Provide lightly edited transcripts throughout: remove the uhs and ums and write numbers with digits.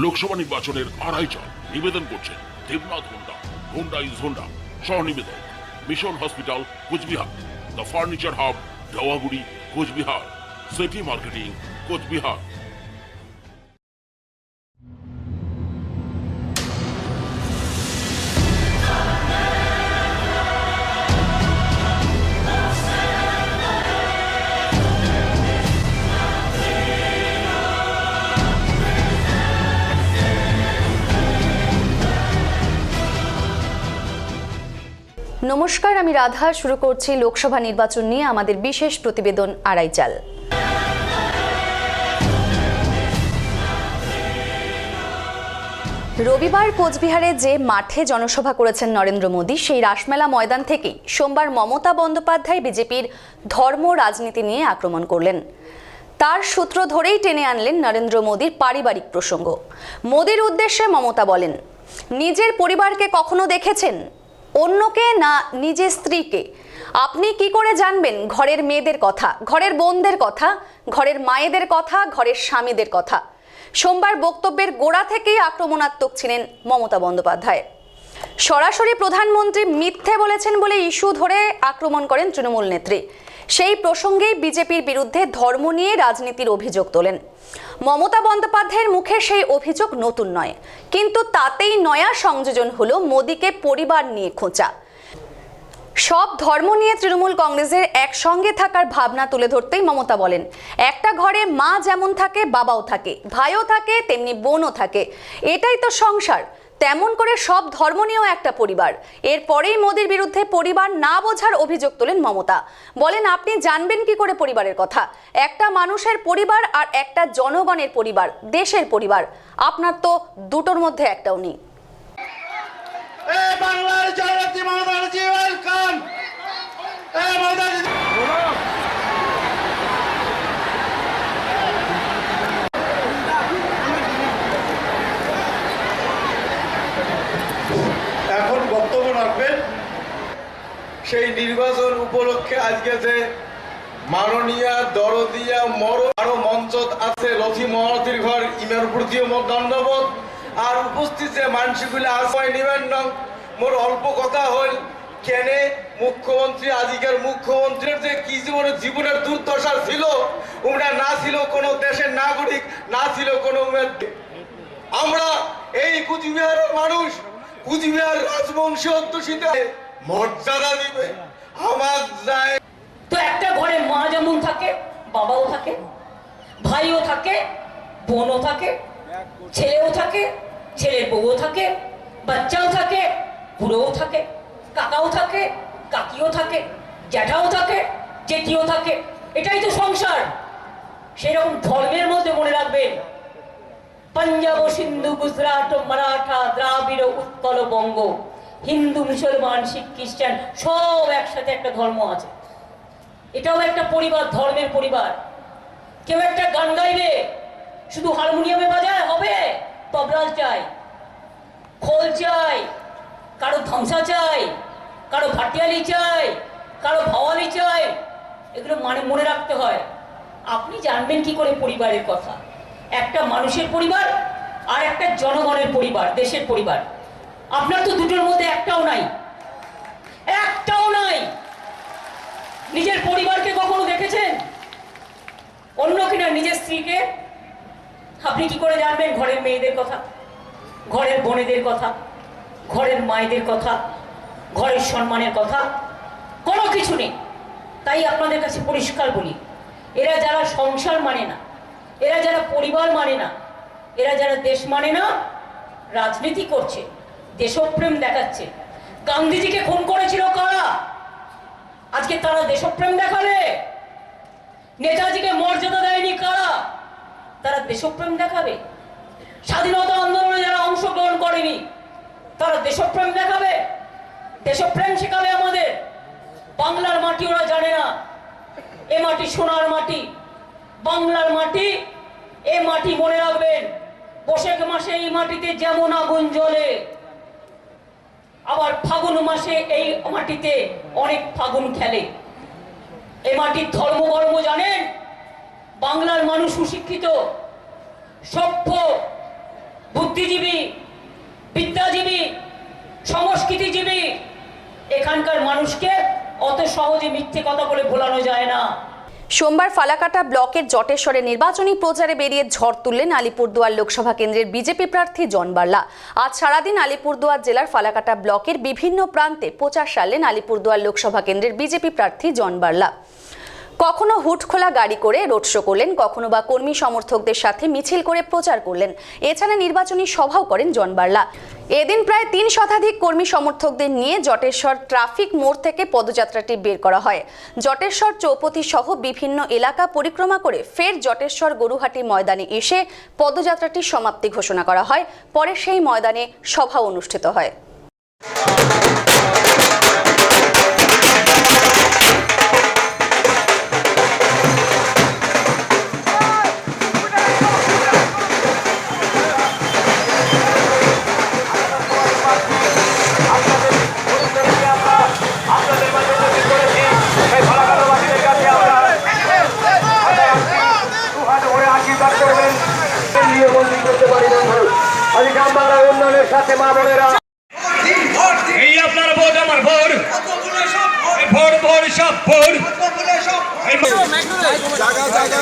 লোকসভা নির্বাচনের আড়াই চাল নিবেদন করছেন Debnath Honda, Honda is Honda, সহ নিবেদক mission hospital Coochbehar, the furniture hub Dewaguri Coochbehar, city marketing Coochbehar. নমস্কার, আমি রাধা। শুরু করছি লোকসভা নির্বাচন নিয়ে আমাদের বিশেষ প্রতিবেদন আড়াই চাল। রবিবার কোচবিহারে যে মাঠে জনসভা করেছেন নরেন্দ্র মোদী, সেই রাসমেলা ময়দান থেকেই সোমবার মমতা বন্দ্যোপাধ্যায় বিজেপির ধর্ম রাজনীতি নিয়ে আক্রমণ করলেন। তার সূত্র ধরেই টেনে আনলেন নরেন্দ্র মোদীর পারিবারিক প্রসঙ্গ। মোদীর উদ্দেশ্যে মমতা বলেন, নিজের পরিবারকে কখনো দেখেছেন? অন্যকে না নিজের স্ত্রীকে? আপনি কি করে জানবেন ঘরের মেয়েদের কথা, ঘরের বোনদের কথা, ঘরের মায়েদের কথা, ঘরের স্বামীদের কথা? সোমবার বক্তব্যের গোড়া থেকেই আক্রমণাত্মক ছিলেন মমতা বন্দ্যোপাধ্যায়। সরাসরি প্রধানমন্ত্রী মিথ্যে বলেছেন বলে ইস্যু ধরে আক্রমণ করেন তৃণমূল নেত্রী। সেই প্রসঙ্গেই বিজেপির বিরুদ্ধে ধর্ম নিয়ে রাজনীতির অভিযোগ তোলেন। মমতা বন্দ্যোপাধ্যায়ের মুখে সেই অভিযোগ নতুন নয়, কিন্তু তাতেই নয়া সংযোজন হলো মোদীকে পরিবার নিয়ে খোঁচা। সব ধর্ম নিয়ে তৃণমূল কংগ্রেসের একসঙ্গে থাকার ভাবনা তুলে ধরতেই মমতা বলেন, একটা ঘরে মা যেমন থাকে বাবাও থাকে, ভাইও থাকে, তেমনি বোনও থাকে, এটাই তো সংসার। তেমন করে সব ধর্ম নিয়েও একটা পরিবার। এরপরেই মোদীর বিরুদ্ধে পরিবার না বোঝার অভিযোগ তোলেন মমতা। বলেন, আপনি জানবেন কি করে পরিবারের কথা? একটা মানুষের পরিবার আর একটা জনগণের পরিবার, দেশের পরিবার। আপনার তো দুটোর মধ্যে একটাও নেই। বাংলার জননেত্রী মমতা ব্যানার্জি, ওয়েলকাম। এখন বক্তব্য রাখবেন সেই নির্বাচন উপলক্ষে আজকে যে মাননীয় দরদিয়া আরো মঞ্চ আছে লথি মহাতির ঘর ইমের প্রতিও দণ্ডবোধ আর উপস্থিত যে মানুষগুলো আশ্রয় নিবেন না। মোর অল্প কথা হল কেনে মুখ্যমন্ত্রী আজিকার মুখ্যমন্ত্রীর যে কি জীবনের দুর্দশা ছিল, ওরা না ছিল কোনো দেশের নাগরিক, না ছিল কোনো আমরা এই কুচবিহারের মানুষ, কুচবিহার রাজবংশী অধ্যুষিত মর্যাদা দিবে আমার যায়। তো একটা ঘরে মা যেমন থাকে, বাবাও থাকে, ভাইও থাকে, বোনও থাকে, ছেলেও থাকে, ছেলের বউও থাকে, বাচ্চাও থাকে, বুড়োও থাকে, কাকাও থাকে, কাকিও থাকে, জ্যাঠাও থাকে, জেঠিও থাকে। এটাই তো সংসার। সেরকম ধর্মের মধ্যে মনে রাখবেন, পাঞ্জাব, সিন্ধু, গুজরাট, মারাঠা, দ্রাবিড়, উৎকল, বঙ্গ, হিন্দু, মুসলমান, শিখ, খ্রিস্টান সব একসাথে একটা ধর্ম আছে। এটাও একটা পরিবার, ধর্মের পরিবার। কেউ একটা গান গাইবে, শুধু হারমোনিয়ামে বাজায় হবে? তবলাল চাই, খোল চাই, কারো ধামসা চাই, কারো ভাটিয়ালি চাই, কারো ভাওয়ালি চাই। এগুলো মনে রাখতে হয়। আপনি জানবেন কি করে পরিবারের কথা? একটা মানুষের পরিবার আর একটা জনগণের পরিবার, দেশের পরিবার। আপনার তো দুটোর মধ্যে একটাও নাই, একটাও নাই। নিজের পরিবারকে কখনো দেখেছেন? অন্য কিনা নিজের স্ত্রীকে? আপনি কি করে জানবেন ঘরের মেয়েদের কথা, ঘরের বোনেদের কথা, ঘরের মায়েদের কথা, ঘরের সম্মানের কথা? কোনো কিছু নেই। তাই আপনাদের কাছে পরিষ্কার বলি, এরা যারা সংসার মানে না, এরা যারা পরিবার মানে না, এরা যারা দেশ মানে না, রাজনীতি করছে, দেশপ্রেম দেখাচ্ছে। গান্ধীজিকে খুন করেছিল কারা? আজকে তারা দেশপ্রেম দেখাবে? নেতাজিকে মর্যাদা দেয়নি কারা? তারা দেশপ্রেম দেখাবে? স্বাধীনতা আন্দোলনে যারা অংশগ্রহণ করেনি তারা দেশপ্রেম দেখাবে? দেশপ্রেম শেখাবে আমাদের? বাংলার মাটি ওরা জানে না। এ মাটি সোনার মাটি, বাংলার মাটি। এ মাটি মনে রাখবেন, বৈশাখ মাসে এই মাটিতে যেমন আগুন জ্বলে, আবার ফাগুন মাসে এই মাটিতে অনেক ফাগুন খেলে। এই মাটির ধর্মকর্ম জানেন? বাংলার মানুষ সুশিক্ষিত, সভ্য, বুদ্ধিজীবী, বিদ্যাজীবী, সংস্কৃতিজীবী, এখানকার মানুষকে অত সহজে মিথ্যে কথা বলে ভোলানো যায় না। সোমবার ফালাকাটা ব্লকের জটেশ্বরে নির্বাচনী প্রচারে বেরিয়ে ঝড় তুললেন আলিপুরদুয়ার লোকসভা কেন্দ্রের বিজেপি প্রার্থী জন বার্লা। আজ সারাদিন আলিপুরদুয়ার জেলার ফালাকাটা ব্লকের বিভিন্ন প্রান্তে প্রচার সারলেন আলিপুরদুয়ার লোকসভা কেন্দ্রের বিজেপি প্রার্থী জন বার্লা। কখনো হুট খোলা গাড়ি করে রোড শো করলেন, কখনো বা কর্মী সমর্থকদের সাথে মিছিল করে প্রচার করলেন। এছাড়া নির্বাচনী সভাও করেন জন বার্লা। এদিন প্রায় ৩ শতাধিক কর্মী সমর্থকদের নিয়ে জটেশ্বর ট্রাফিক মোড় থেকে পদযাত্রাটি বের করা হয়। জটেশ্বর চৌপতি সহ বিভিন্ন এলাকা পরিক্রমা করে ফের জটেশ্বর গরুহাটি ময়দানে এসে পদযাত্রাটির সমাপ্তি ঘোষণা করা হয়। পরে সেই ময়দানে সভা অনুষ্ঠিত হয়। এই আপনার ভোট আমার ভোট, ভোট ভোট সব ভোট। জায়গা জায়গা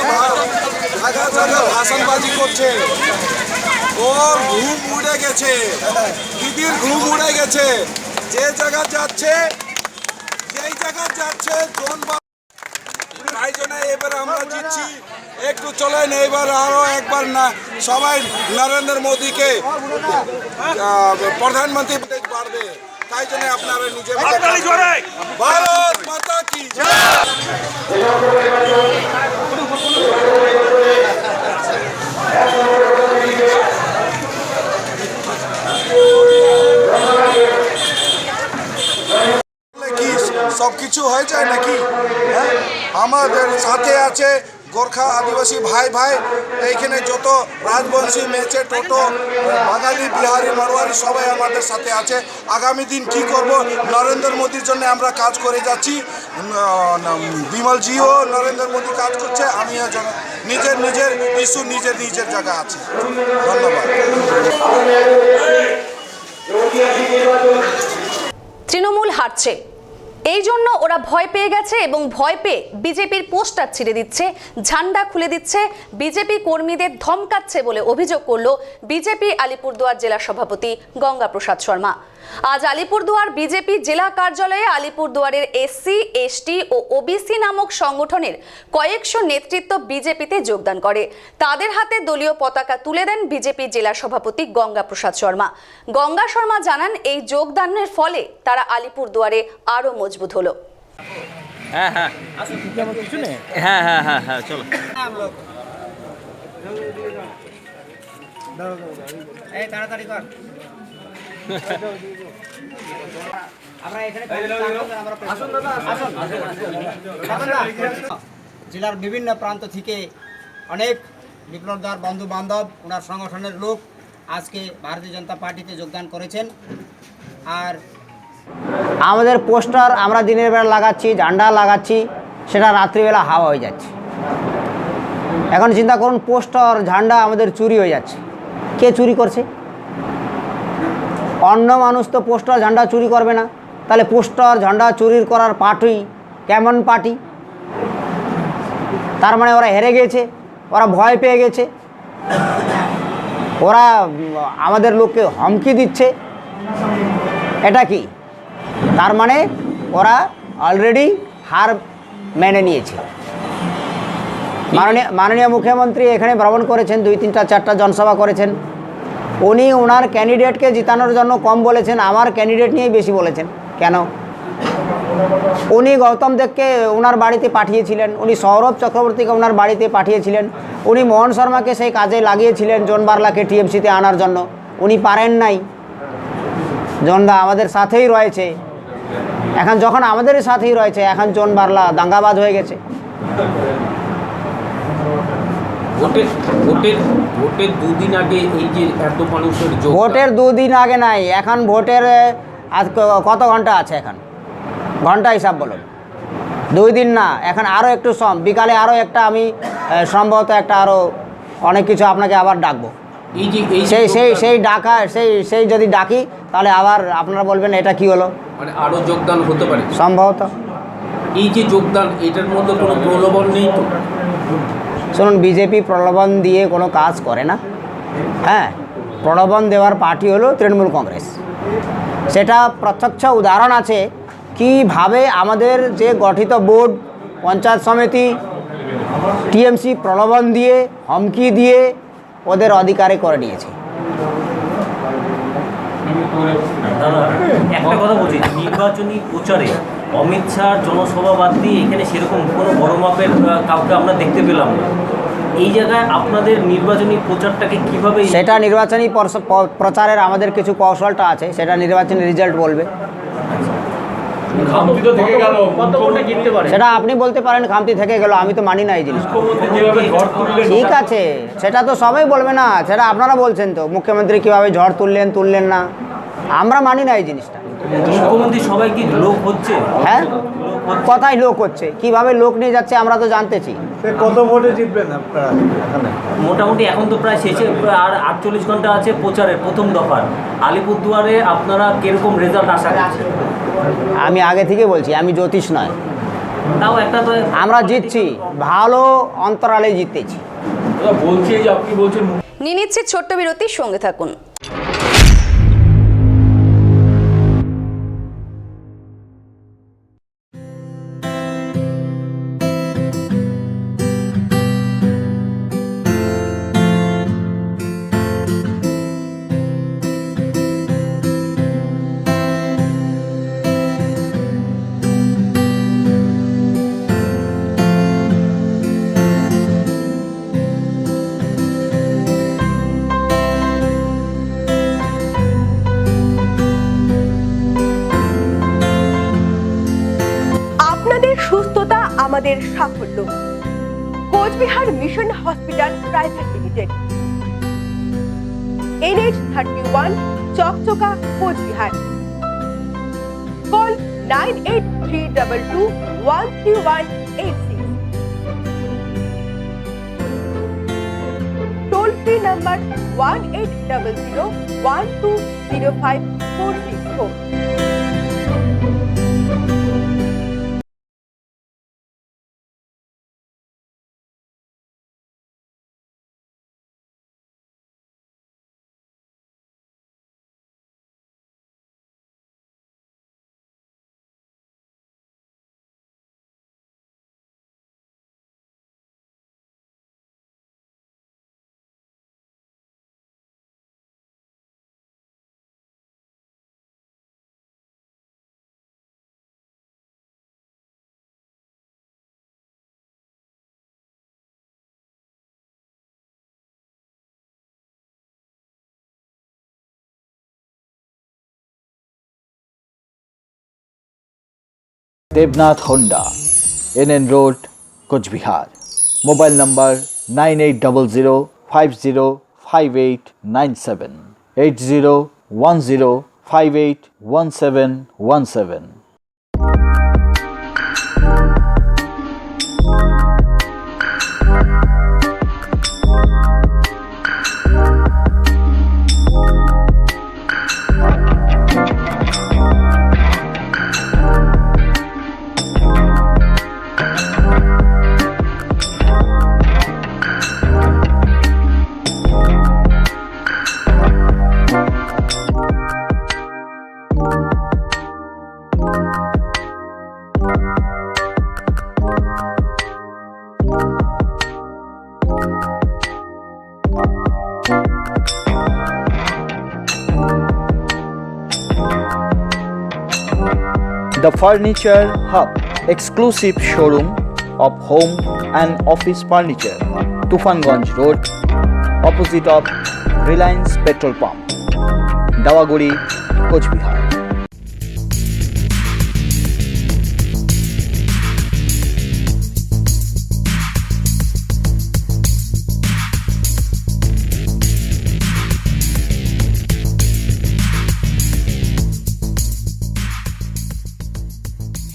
ভাষণবাজি করছে, ওর ঘুম উড়ে গেছে, দিদির ঘুম উড়ে গেছে। যে জায়গা যাচ্ছে, যেই জায়গা যাচ্ছে তাই জন্য এবার আমরা জিতছি। একটু চলেন এবার আরো একবার না সবাই নরেন্দ্র মোদীকে প্রধানমন্ত্রী পারবে, তাই জন্য আপনারা নিজে ভারত মাতা কি কি সবকিছু হয়ে যায় নাকি? হ্যাঁ, আমাদের সাথে আছে গোর্খা আদিবাসী ভাই ভাই, এইখানে যত রাজবংশী, মেচে, টোটো, বাঙালি, বিহারি, মারোয়ারি সবাই আমাদের সাথে আছে। আগামী দিন কি করব, নরেন্দ্র মোদীর জন্য আমরা কাজ করে যাচ্ছি। বিমলজিও নরেন্দ্র মোদী কাজ করছে, আমিও নিজের নিজের ইস্যু নিজের নিজের জায়গা আছে। ধন্যবাদ। তৃণমূল হারছে, এই জন্য ওরা ভয় পেয়ে গেছে এবং ভয় পেয়ে বিজেপির পোস্টার ছিঁড়ে দিচ্ছে, ঝান্ডা খুলে দিচ্ছে, বিজেপি কর্মীদের ধমকাচ্ছে বলে অভিযোগ করল বিজেপি আলিপুরদুয়ার জেলা সভাপতি গঙ্গা প্রসাদ শর্মা। আজ আলিপুরদুয়ার বিজেপি জেলা কার্যালয়ে আলিপুরদুয়ারের এসসি, এসটি ও ওবিসি নামক সংগঠনের কয়েকশো নেতৃত্ব বিজেপিতে যোগদান করে। তাদের হাতে দলীয় পতাকা তুলে দেন বিজেপি জেলা সভাপতি গঙ্গা প্রসাদ শর্মা। গঙ্গা শর্মা জানান, এই যোগদানের ফলে তারা আলিপুরদুয়ারে আরও মজবুত হলো। হ্যাঁ হ্যাঁ হ্যাঁ হ্যাঁ হ্যাঁ হ্যাঁ চলো। তাড়াতাড়ি কর। জেলার বিভিন্ন প্রান্ত থেকে অনেক বিপ্লবদার বন্ধু বান্ধব, ওনার সংগঠনের লোক আজকে ভারতীয় জনতা পার্টিতে যোগদান করেছেন। আর আমাদের পোস্টার আমরা দিনের বেলা লাগাচ্ছি, ঝান্ডা লাগাচ্ছি, সেটা রাত্রিবেলা হাওয়া হয়ে যাচ্ছে। এখন চিন্তা করুন, পোস্টার ঝান্ডা আমাদের চুরি হয়ে যাচ্ছে। কে চুরি করছে? অন্য মানুষ তো পোস্টার ঝান্ডা চুরি করবে না, তাহলে পোস্টার ঝান্ডা চুরি করার পার্টি কেমন পার্টি? তার মানে ওরা হেরে গেছে, ওরা ভয় পেয়ে গেছে, ওরা আমাদের লোককে হুমকি দিচ্ছে। এটা কি? তার মানে ওরা অলরেডি হার মেনে নিয়েছে। মাননীয় মুখ্যমন্ত্রী এখানে ভ্রমণ করেছেন, 2-3-4টা জনসভা করেছেন। উনি ওনার ক্যান্ডিডেটকে জিতানোর জন্য কম বলেছেন, আমার ক্যান্ডিডেট নিয়েই বেশি বলেছেন। কেন? উনি গৌতম দেবকে ওনার বাড়িতে পাঠিয়েছিলেন, উনি সৌরভ চক্রবর্তীকে ওনার বাড়িতে পাঠিয়েছিলেন, উনি মোহন শর্মাকে সেই কাজে লাগিয়েছিলেন জন বার্লাকে টিএমসিতে আনার জন্য। উনি পারেন নাই। জনদা আমাদের সাথেই রয়েছে, এখন যখন আমাদের সাথেই রয়েছে, এখন জন বার্লা দাঙ্গাবাজ হয়ে গেছে। ভোটের দুদিন আগে এই যে এত মানুষের ভোটের 2 দিন আগে নাই, এখন ভোটের আজ কত ঘন্টা আছে? এখন ঘন্টা হিসাব বলুন। 2 দিন না, এখন আরও একটু বিকালে আরও একটা আমি সম্ভবত একটা আরও অনেক কিছু আপনাকে আবার ডাকবো। এই যে সেই সেই যোগদান, সেই ডাকা সেই যদি ডাকি তাহলে আবার আপনারা বলবেন এটা কি হলো, মানে আরো যোগদান হতে পারে। সম্ভবত। এই যে যোগদান, এটার মধ্যে কোনো প্রলোভন নেই তো? শুনুন, বিজেপি প্রলোভন দিয়ে কোনো কাজ করে না। হ্যাঁ, প্রলোভন দেওয়ার পার্টি হলো তৃণমূল কংগ্রেস। সেটা প্রত্যক্ষ উদাহরণ আছে কিভাবে আমাদের যে গঠিত বোর্ড, পঞ্চায়েত সমিতি, টিএমসি প্রলোভন দিয়ে, হুমকি দিয়ে ওদের অধিকারে করে নিয়েছে। দাদা একটা কথা বলছি, নির্বাচনী প্রচারে অমিত শাহ জনসভা বাদ দিয়ে এখানে সেরকম কোনো বড় মাপের কাউকে আমরা দেখতে পেলাম না। এই জায়গায় আপনাদের নির্বাচনী প্রচারটাকে কিভাবে? সেটা নির্বাচনী প্রচারের আমাদের কিছু কৌশলটা আছে, সেটা নির্বাচনী রেজাল্ট বলবে। খামতি তো থেকে গেল, কত ভোটে জিততে পারে? সেটা আপনি বলতে পারেন খামতি থেকে গেল, আমি তো মানি না এই জিনিস। মুখ্যমন্ত্রী যেভাবে ঝড় তুললেন, ঠিক আছে, সেটা তো সবাই বলবে না, সেটা আপনারা বলছেন তো মুখ্যমন্ত্রী কীভাবে ঝড় তুললেন না, আমরা মানি না এই জিনিসটা। মুখ্যমন্ত্রী সবাই কি লোক হচ্ছে? হ্যাঁ, কথাই লোক হচ্ছে, কিভাবে লোক নিয়ে যাচ্ছে আমরা তো জানতেছি। কত ভোটে জিতবেন আপনারা? মোটামুটি এখন তো প্রায় শেষে, আর 48 ঘন্টা আছে প্রচারের প্রথম দফার। আলিপুরদুয়ারে আপনারা কিরকম রেজাল্ট আশা করছেন? আমি আগে থেকে বলছি, আমি জ্যোতিষ নয়। তাও একটা তো আমরা জিতছি, ভালো অন্তরালে জিতেছি। বলছি যে আপনি বলছেন নিয়ে নিচ্ছে ছোট্ট বিরতির সঙ্গে থাকুন। আপনাদের সুস্থতা আমাদের সাফল্য। Cooch Behar mission hospital private limited, NH31, Chakchaka, Cooch Behar. Call 9832213186। Toll free number 18001205 Debnath Honda, NN road, Cooch Behar. Mobile number 9800505897, 8010581717। The Furniture Hub, exclusive showroom of home and office furniture, Tufanganj Road, opposite of Reliance Petrol Pump, Dawaguri, Kochbihar।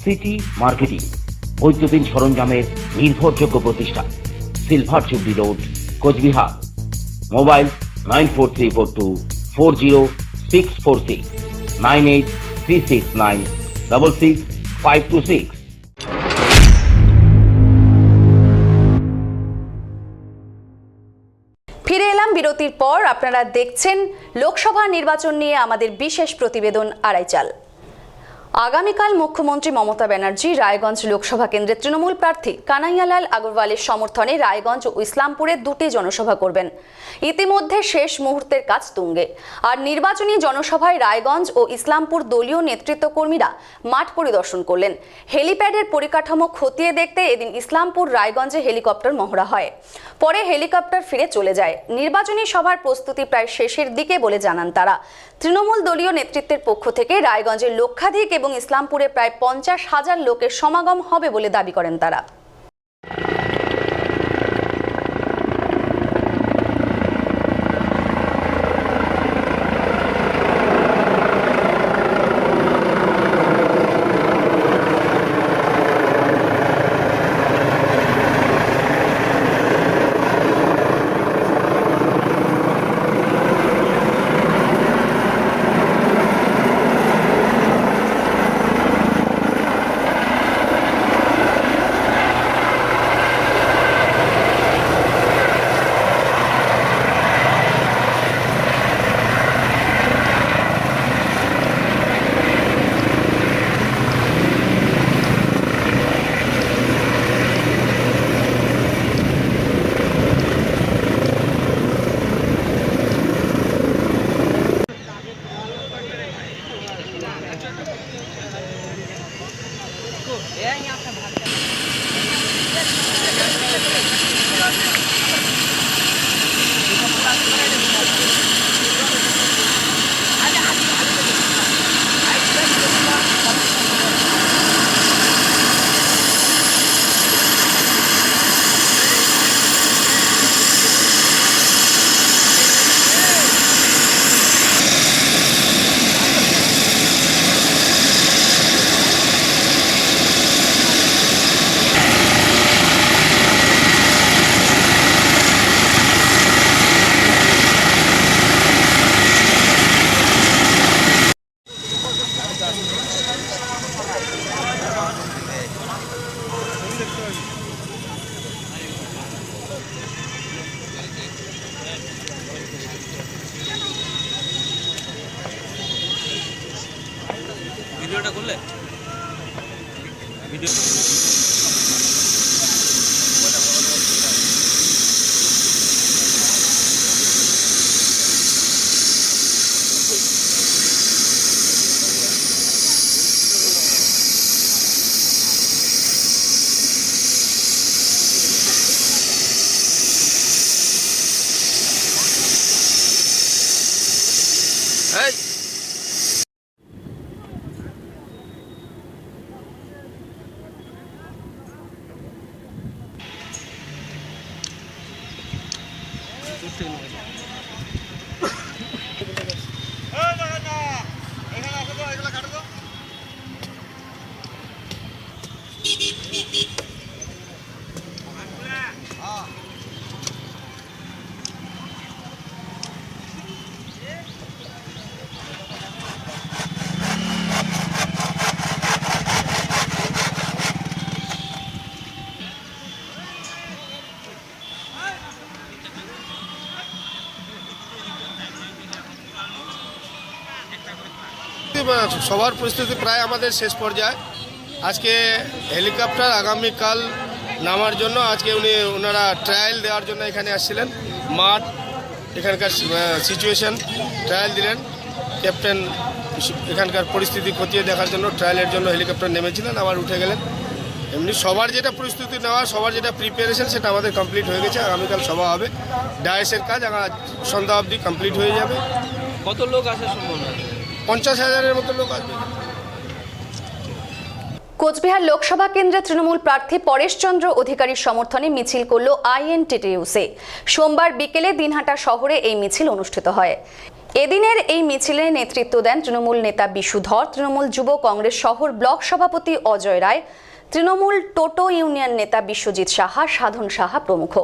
City marketing, বৈদ্যুতিন সরঞ্জামের নির্ভরযোগ্য প্রতিষ্ঠান, silver jubilee road, Cooch Behar. Mobile 9434240646 9836966526। ফিরে এলাম বিরতির পর। আপনারা দেখছেন লোকসভা নির্বাচন নিয়ে আমাদের বিশেষ প্রতিবেদন আড়াই চাল। আগামীকাল মুখ্যমন্ত্রী মমতা ব্যানার্জি রায়গঞ্জ লোকসভা কেন্দ্রের তৃণমূল প্রার্থী কানাইয়ালাল আগরওয়ালের সমর্থনে রায়গঞ্জ ও ইসলামপুরে দুটি জনসভা করবেন। ইতিমধ্যে শেষ মুহূর্তের কাজ তুঙ্গে। আর নির্বাচনী জনসভায় রায়গঞ্জ ও ইসলামপুর দলীয় নেতৃত্বকর্মীরা মাঠ পরিদর্শন করলেন। হেলিপ্যাডের পরিকাঠামো খতিয়ে দেখতে এদিন ইসলামপুর রায়গঞ্জে হেলিকপ্টার মহড়া হয়। পরে হেলিকপ্টার ফিরে চলে যায়। নির্বাচনী সভার প্রস্তুতি প্রায় শেষের দিকে বলে জানান তারা। তৃণমূল দলীয় নেতৃত্বের পক্ষ থেকে রায়গঞ্জের লক্ষাধিক এবং ইসলামপুরে প্রায় 50,000 লোকের সমাগম হবে বলে দাবি করেন তারা। ভিডিওটা করলে ভিডিও সবার প্রস্তুতি প্রায় আমাদের শেষ পর্যায়ে। আজকে হেলিকপ্টার আগামীকাল নামার জন্য আজকে ওনারা ট্রায়াল দেওয়ার জন্য এখানে আসছিলেন। মাঠ এখানকার সিচুয়েশন ট্রায়াল দিলেন। ক্যাপ্টেন এখানকার পরিস্থিতি খতিয়ে দেখার জন্য ট্রায়ালের জন্য হেলিকপ্টার নেমেছিলেন, আবার উঠে গেলেন। এমনি সবার যেটা প্রস্তুতি নেওয়া, সবার যেটা প্রিপারেশন সেটা আমাদের কমপ্লিট হয়ে গেছে। আগামীকাল সভা হবে, ডায়েসের কাজ সন্ধ্যা অবধি কমপ্লিট হয়ে যাবে। কত লোক আসার সম্ভাবনা? 50,000-এর মতো লোক আসবে। কোচবিহার লোকসভা কেন্দ্রে তৃণমূল প্রার্থী পরেশচন্দ্র অধিকারীর সমর্থনে মিছিল করল আইএনটিটিইউসি। সোমবার বিকেলে দিনহাটা শহরে এই মিছিল অনুষ্ঠিত হয়। এদিনের এই মিছিলে নেতৃত্ব দেন তৃণমূল নেতা বিশু ধর, তৃণমূল যুব কংগ্রেস শহর ব্লক সভাপতি অজয় রায়, তৃণমূল টোটো ইউনিয়ন নেতা বিশ্বজিৎ সাহা, সাধন সাহা প্রমুখ।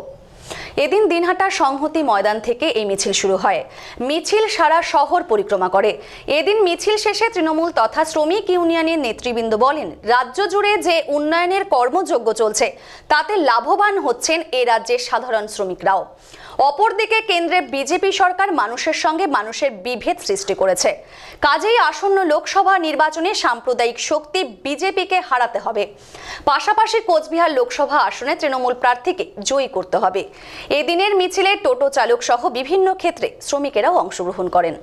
এদিন দিনহাটা সংহতি ময়দান থেকে এই মিছিল শুরু হয়। মিছিল সারা শহর পরিক্রমা করে। এদিন মিছিল শেষে তৃণমূল তথা শ্রমিক ইউনিয়নের নেতৃবৃন্দ বলেন, রাজ্য জুড়ে যে উন্নয়নের কর্মযজ্ঞ চলছে তাতে লাভবান হচ্ছেন এ রাজ্যের সাধারণ শ্রমিকরাও। অপরদিকে কেন্দ্রে বিজেপি সরকার মানুষের সঙ্গে মানুষের বিভেদ সৃষ্টি করেছে। কাজেই আসন্ন লোকসভা নির্বাচনে সাম্প্রদায়িক শক্তি বিজেপিকে হারাতে হবে। পাশাপাশি কোচবিহার লোকসভা আসনে তৃণমূল প্রার্থীকে জয়ী করতে হবে। এদিনের মিছিলে টোটো চালক সহ বিভিন্ন ক্ষেত্রে শ্রমিকেরাও অংশগ্রহণ করেন।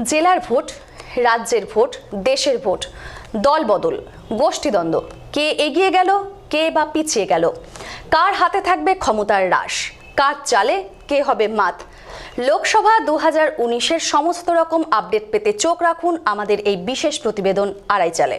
জেলার ভোট, রাজ্যের ভোট, দেশের ভোট, দল বদল, গোষ্ঠীদ্বন্দ্ব, কে এগিয়ে গেল, কে বা পিছিয়ে গেল, কার হাতে থাকবে ক্ষমতার রাশ, কার চালে কে হবে মাত। লোকসভা 2019-এর সমস্ত রকম আপডেট পেতে চোখ রাখুন আমাদের এই বিশেষ প্রতিবেদন আড়াই চালে।